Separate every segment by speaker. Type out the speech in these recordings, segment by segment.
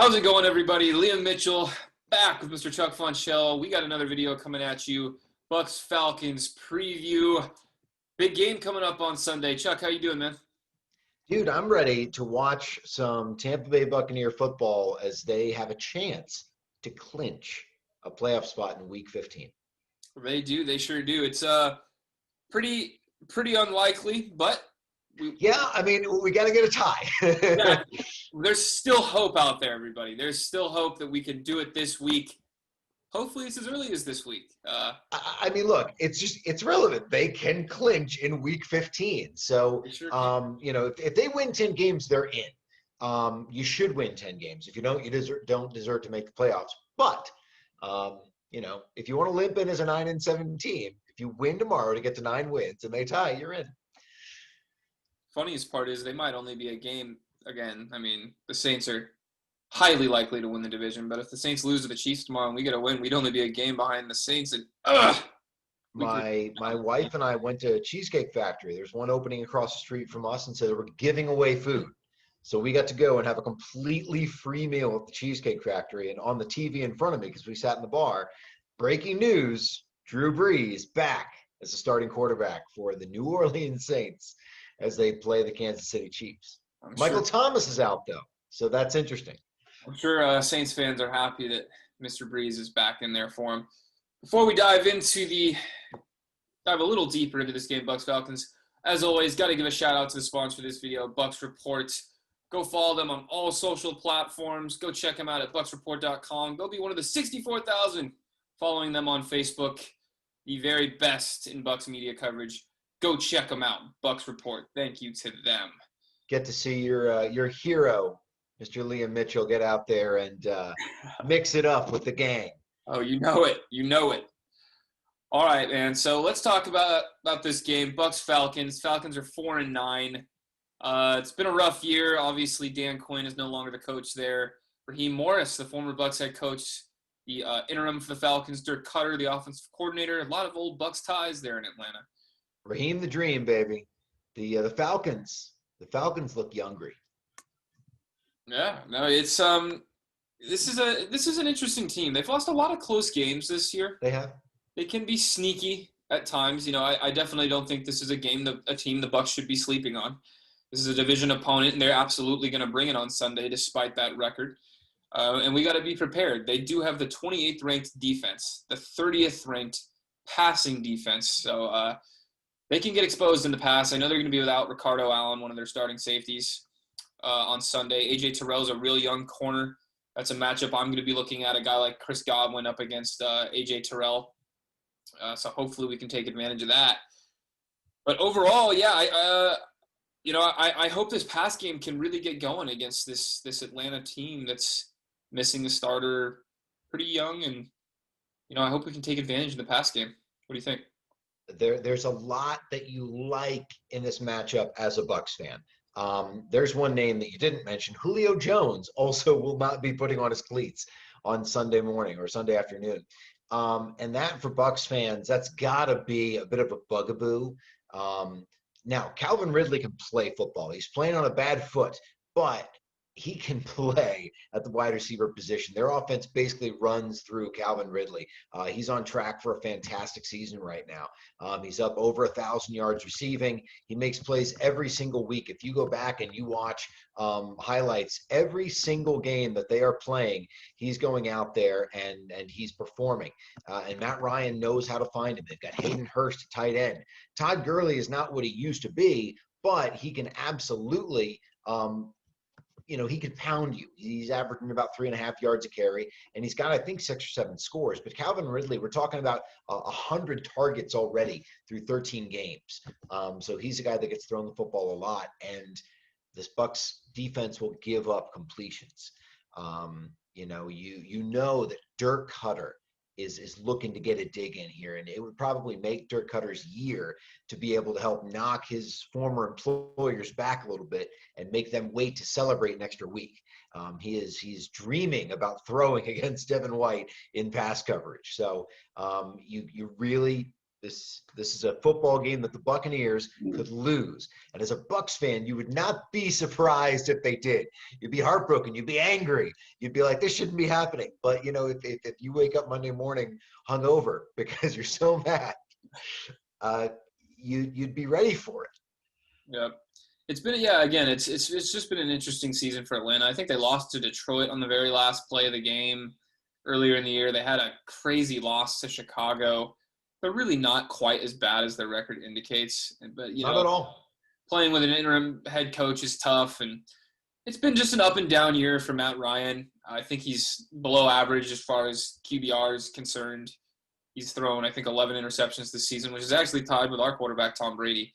Speaker 1: How's it going, everybody? Liam Mitchell back with Mr. Chuck Funchell. We got another video coming at you. Bucks Falcons preview. Big game coming up on Sunday. Chuck, how you doing, man?
Speaker 2: Dude, I'm ready to watch some Tampa Bay Buccaneer football as they have a chance to clinch a playoff spot in Week 15.
Speaker 1: They do. They sure do. It's pretty unlikely, but
Speaker 2: Yeah, I mean, we got to get a tie.
Speaker 1: yeah, there's still hope out there, everybody. There's still hope that we can do it this week. Hopefully, it's as early as this week.
Speaker 2: I mean, look, it's relevant. They can clinch in Week 15. So,
Speaker 1: They sure can.
Speaker 2: if they win 10 games, they're in. You should win 10 games. If you don't, don't deserve to make the playoffs. But, if you want to limp in as a 9-7 team, if you win tomorrow to get to 9 wins and they tie, you're in.
Speaker 1: Funniest part is they might only be a game again. I mean, the Saints are highly likely to win the division, but if the Saints lose to the Chiefs tomorrow and we get a win, we'd only be a game behind the Saints. And
Speaker 2: My wife and I went to Cheesecake Factory. There's one opening across the street from us, and so they were giving away food. So we got to go and have a completely free meal at the Cheesecake Factory. And on the TV in front of me, because we sat in the bar, breaking news: Drew Brees back as the starting quarterback for the New Orleans Saints as they play the Kansas City Chiefs. Michael Thomas is out though, so that's interesting.
Speaker 1: I'm sure Saints fans are happy that Mr. Brees is back in there for him. Before we dive a little deeper into this game, Bucks Falcons, as always, got to give a shout out to the sponsor of this video, Bucks Report. Go follow them on all social platforms. Go check them out at bucksreport.com. They'll be one of the 64,000 following them on Facebook. The very best in Bucks media coverage. Go check them out, Bucks Report. Thank you to them.
Speaker 2: Get to see your hero, Mr. Liam Mitchell, get out there and mix it up with the gang.
Speaker 1: Oh, you know it. You know it. All right, man. So let's talk about this game. Bucks Falcons. Falcons are 4-9. It's been a rough year. Obviously, Dan Quinn is no longer the coach there. Raheem Morris, the former Bucks head coach, the interim for the Falcons. Dirk Cutter, the offensive coordinator. A lot of old Bucks ties there in Atlanta.
Speaker 2: Raheem the Dream, baby. The Falcons. The Falcons look younger.
Speaker 1: Yeah, no, it's this is an interesting team. They've lost a lot of close games this year.
Speaker 2: They have.
Speaker 1: They can be sneaky at times. You know, I definitely don't think this is a team the Bucks should be sleeping on. This is a division opponent, and they're absolutely going to bring it on Sunday despite that record. And we got to be prepared. They do have the 28th ranked defense, the 30th ranked passing defense. So they can get exposed in the pass. I know they're going to be without Ricardo Allen, one of their starting safeties, on Sunday. A.J. Terrell's a real young corner. That's a matchup I'm going to be looking at, a guy like Chris Godwin up against A.J. Terrell. So hopefully we can take advantage of that. But overall, yeah, I hope this pass game can really get going against this Atlanta team that's missing a starter, pretty young, and I hope we can take advantage of the pass game. What do you think?
Speaker 2: There's a lot that you like in this matchup as a Bucks fan. There's one name that you didn't mention. Julio Jones also will not be putting on his cleats on Sunday morning or Sunday afternoon. And that, for Bucks fans, that's got to be a bit of a bugaboo. Now, Calvin Ridley can play football. He's playing on a bad foot, but he can play at the wide receiver position. Their offense basically runs through Calvin Ridley. He's on track for a fantastic season right now. He's up over 1,000 yards receiving. He makes plays every single week. If you go back and you watch highlights, every single game that they are playing, he's going out there and he's performing. And Matt Ryan knows how to find him. They've got Hayden Hurst at tight end. Todd Gurley is not what he used to be, but he can absolutely he could pound you. He's averaging about 3.5 yards a carry, and he's got, I think, 6 or 7 scores. But Calvin Ridley, we're talking about 100 targets already through 13 games. So he's a guy that gets thrown the football a lot, and this Bucks defense will give up completions. You know that Dirk Cutter is looking to get a dig in here, and it would probably make Dirk Cutter's year to be able to help knock his former employers back a little bit and make them wait to celebrate an extra week. He's dreaming about throwing against Devin White in pass coverage. So you really This is a football game that the Buccaneers could lose. And as a Bucs fan, you would not be surprised if they did. You'd be heartbroken. You'd be angry. You'd be like, this shouldn't be happening. But, if you wake up Monday morning hungover because you're so mad, you'd be ready for it.
Speaker 1: Yeah. It's been, again, it's just been an interesting season for Atlanta. I think they lost to Detroit on the very last play of the game earlier in the year. They had a crazy loss to Chicago. They're really not quite as bad as their record indicates. But,
Speaker 2: Not at all.
Speaker 1: Playing with an interim head coach is tough. And it's been just an up and down year for Matt Ryan. I think he's below average as far as QBR is concerned. He's thrown, I think, 11 interceptions this season, which is actually tied with our quarterback, Tom Brady.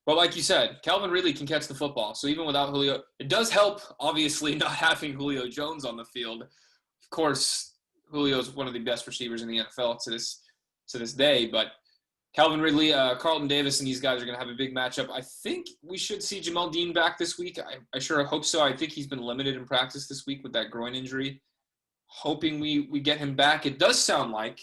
Speaker 1: But like you said, Calvin Ridley can catch the football. So even without Julio, it does help, obviously, not having Julio Jones on the field. Of course, Julio is one of the best receivers in the NFL to this day. But Calvin Ridley, Carlton Davis, and these guys are going to have a big matchup. I think we should see Jamel Dean back this week. I sure hope so. I think he's been limited in practice this week with that groin injury. Hoping we get him back. It does sound like,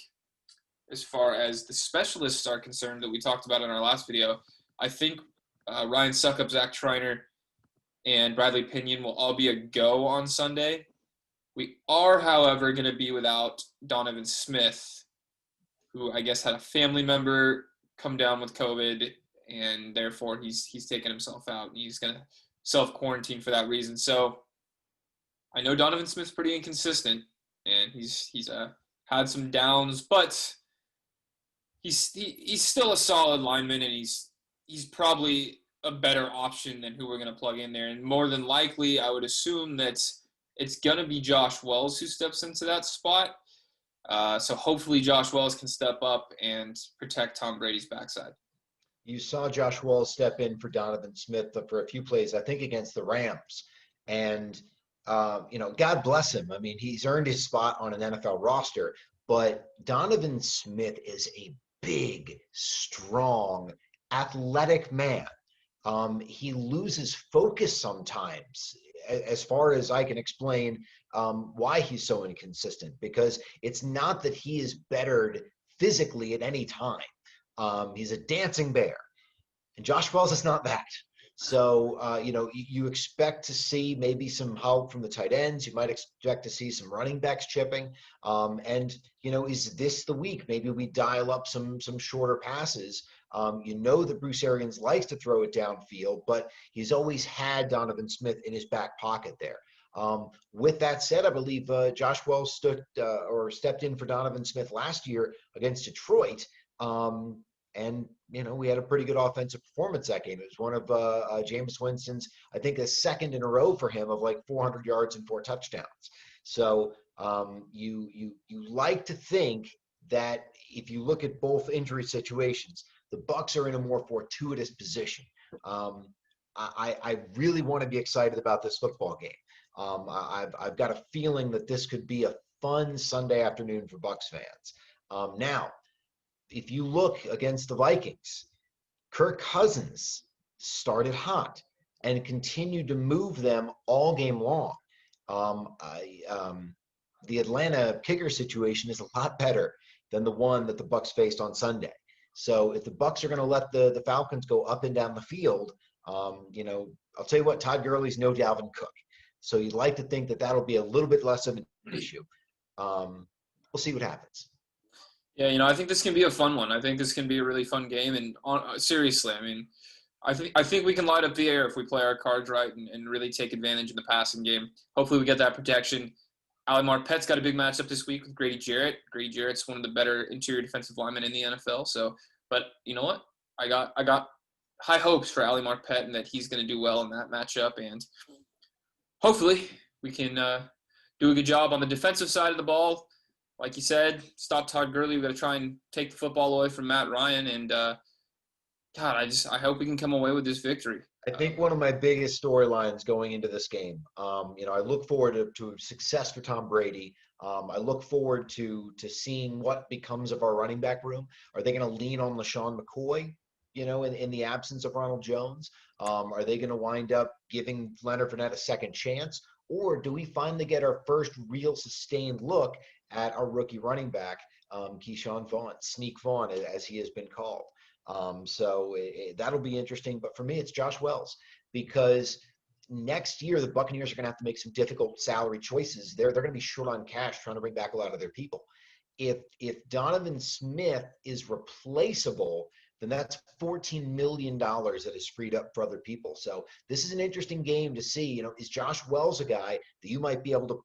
Speaker 1: as far as the specialists are concerned that we talked about in our last video, I think Ryan Suckup, Zach Schreiner, and Bradley Pinion will all be a go on Sunday. We are, however, going to be without Donovan Smith, who I guess had a family member come down with COVID, and therefore he's taken himself out. And he's going to self-quarantine for that reason. So I know Donovan Smith's pretty inconsistent, and he's had some downs, but he's still a solid lineman, and he's probably a better option than who we're going to plug in there. And more than likely, I would assume that it's going to be Josh Wells who steps into that spot. So hopefully Josh Wells can step up and protect Tom Brady's backside.
Speaker 2: You saw Josh Wells step in for Donovan Smith for a few plays, I think, against the Rams. And, God bless him. I mean, he's earned his spot on an NFL roster. But Donovan Smith is a big, strong, athletic man. He loses focus sometimes, as far as I can explain why he's so inconsistent, because it's not that he is bettered physically at any time. He's a dancing bear, and Josh Wells is not that. So, you expect to see maybe some help from the tight ends. You might expect to see some running backs chipping. Is this the week? Maybe we dial up some shorter passes. That Bruce Arians likes to throw it downfield, but he's always had Donovan Smith in his back pocket there. With that said, I believe Josh Wells stepped in for Donovan Smith last year against Detroit. We had a pretty good offensive performance that game. It was one of Jameis Winston's, I think, a second in a row for him of like 400 yards and 4 touchdowns. So you like to think that if you look at both injury situations, the Bucs are in a more fortuitous position. I really want to be excited about this football game. I've got a feeling that this could be a fun Sunday afternoon for Bucs fans. Now, if you look against the Vikings, Kirk Cousins started hot and continued to move them all game long. The Atlanta kicker situation is a lot better than the one that the Bucs faced on Sunday. So if the Bucs are going to let the Falcons go up and down the field, I'll tell you what, Todd Gurley's no Dalvin Cook. So you'd like to think that that'll be a little bit less of an issue. We'll see what happens.
Speaker 1: Yeah, I think this can be a fun one. I think this can be a really fun game. And seriously, I mean, I think we can light up the air if we play our cards right and really take advantage of the passing game. Hopefully we get that protection. Ali Marpet's got a big matchup this week with Grady Jarrett. Grady Jarrett's one of the better interior defensive linemen in the NFL. So, but you know what? I got high hopes for Ali Marpet and that he's going to do well in that matchup. And hopefully we can do a good job on the defensive side of the ball. Like you said, stop Todd Gurley. We've got to try and take the football away from Matt Ryan. And, I hope we can come away with this victory.
Speaker 2: I think one of my biggest storylines going into this game, I look forward to success for Tom Brady. I look forward to seeing what becomes of our running back room. Are they going to lean on LaShawn McCoy, in the absence of Ronald Jones? Are they going to wind up giving Leonard Fournette a second chance? Or do we finally get our first real sustained look at our rookie running back Keyshawn Vaughn, Sneak Vaughn, as he has been called. So that'll be interesting. But for me, it's Josh Wells, because next year the Buccaneers are going to have to make some difficult salary choices. They're going to be short on cash trying to bring back a lot of their people. If Donovan Smith is replaceable, then that's $14 million that is freed up for other people. So this is an interesting game to see. You know, is Josh Wells a guy that you might be able to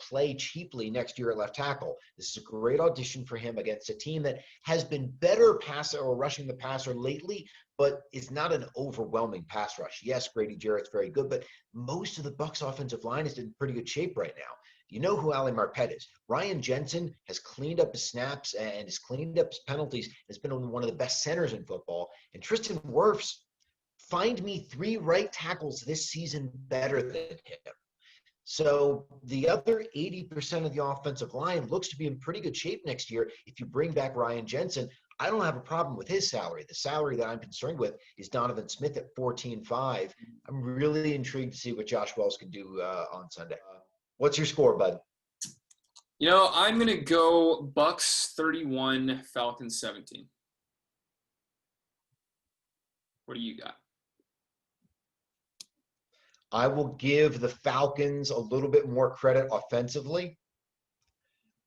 Speaker 2: play cheaply next year at left tackle? This is a great audition for him against a team that has been better passer or rushing the passer lately, but it's not an overwhelming pass rush. Yes, Grady Jarrett's very good, but most of the Bucs offensive line is in pretty good shape right now. You know who Ali Marpet is. Ryan Jensen has cleaned up his snaps and has cleaned up his penalties. Has been one of the best centers in football. And Tristan Wirfs, find me 3 right tackles this season better than him. So the other 80% of the offensive line looks to be in pretty good shape next year. If you bring back Ryan Jensen, I don't have a problem with his salary. The salary that I'm concerned with is Donovan Smith at 14.5. I'm really intrigued to see what Josh Wells can do on Sunday. What's your score, bud?
Speaker 1: You know, I'm going to go Bucs 31, Falcons 17. What do you got?
Speaker 2: I will give the Falcons a little bit more credit offensively.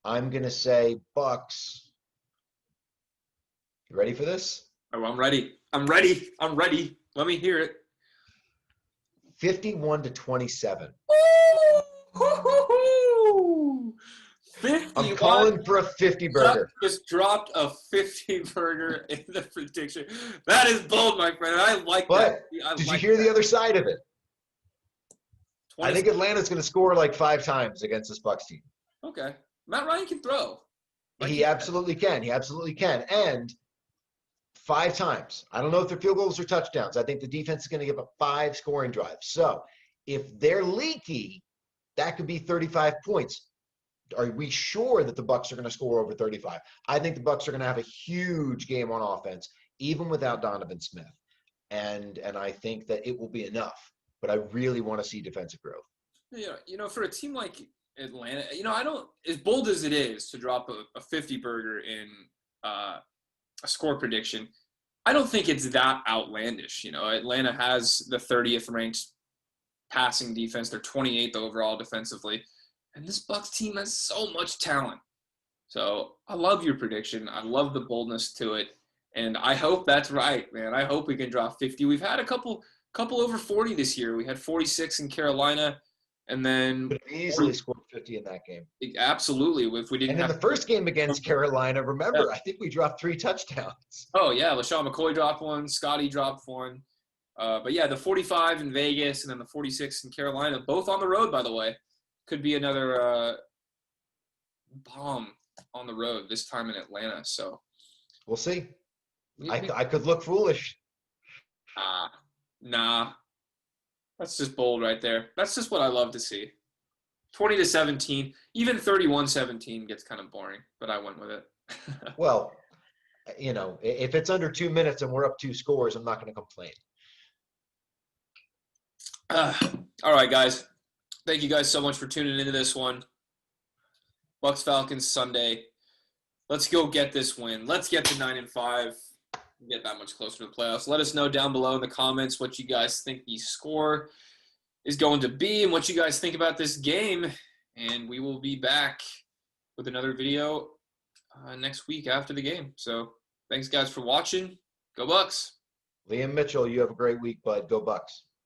Speaker 2: I'm going to say Bucs. You ready for this?
Speaker 1: Oh, I'm ready. I'm ready. I'm ready. Let me hear it.
Speaker 2: 51-27. I'm
Speaker 1: 51.
Speaker 2: calling for a 50 burger.
Speaker 1: Just dropped a 50 burger in the prediction. That is bold, my friend. I like that.
Speaker 2: Did you hear the other side of it? I think Atlanta's going to score like 5 times against this Bucs team.
Speaker 1: Okay. Matt Ryan can throw.
Speaker 2: He absolutely can. He absolutely can. And 5 times. I don't know if they're field goals or touchdowns. I think the defense is going to give up 5 scoring drives. So if they're leaky, that could be 35 points. Are we sure that the Bucs are going to score over 35? I think the Bucs are going to have a huge game on offense, even without Donovan Smith. And I think that it will be enough. But I really want to see defensive growth.
Speaker 1: Yeah, you know, for a team like Atlanta, you know, I don't, as bold as it is to drop a 50 burger in a score prediction, I don't think it's that outlandish. You know, Atlanta has the 30th ranked passing defense. They're 28th overall defensively. And this Bucs team has so much talent. So I love your prediction. I love the boldness to it. And I hope that's right, man. I hope we can drop 50. We've had a couple over 40 this year. We had 46 in Carolina. And then
Speaker 2: could have easily scored 50 in that game.
Speaker 1: Absolutely. If we didn't
Speaker 2: and in the first game against Carolina, remember, I think we dropped 3 touchdowns.
Speaker 1: Oh, yeah. LaShawn McCoy dropped one. Scotty dropped one. But, yeah, the 45 in Vegas and then the 46 in Carolina, both on the road, by the way. Could be another bomb on the road, this time in Atlanta. So
Speaker 2: we'll see. I could look foolish.
Speaker 1: Nah. That's just bold right there. That's just what I love to see. 20-17, even 31-17 gets kind of boring, but I went with it.
Speaker 2: Well, you know, if it's under 2 minutes and we're up 2 scores, I'm not going to complain.
Speaker 1: All right, guys. Thank you guys so much for tuning into this one. Bucs Falcons Sunday. Let's go get this win. Let's get to 9-5. Get that much closer to the playoffs. Let us know down below in the comments what you guys think the score is going to be and what you guys think about this game. And we will be back with another video next week after the game. So thanks, guys, for watching. Go Bucs.
Speaker 2: Liam Mitchell, you have a great week, bud. Go Bucs.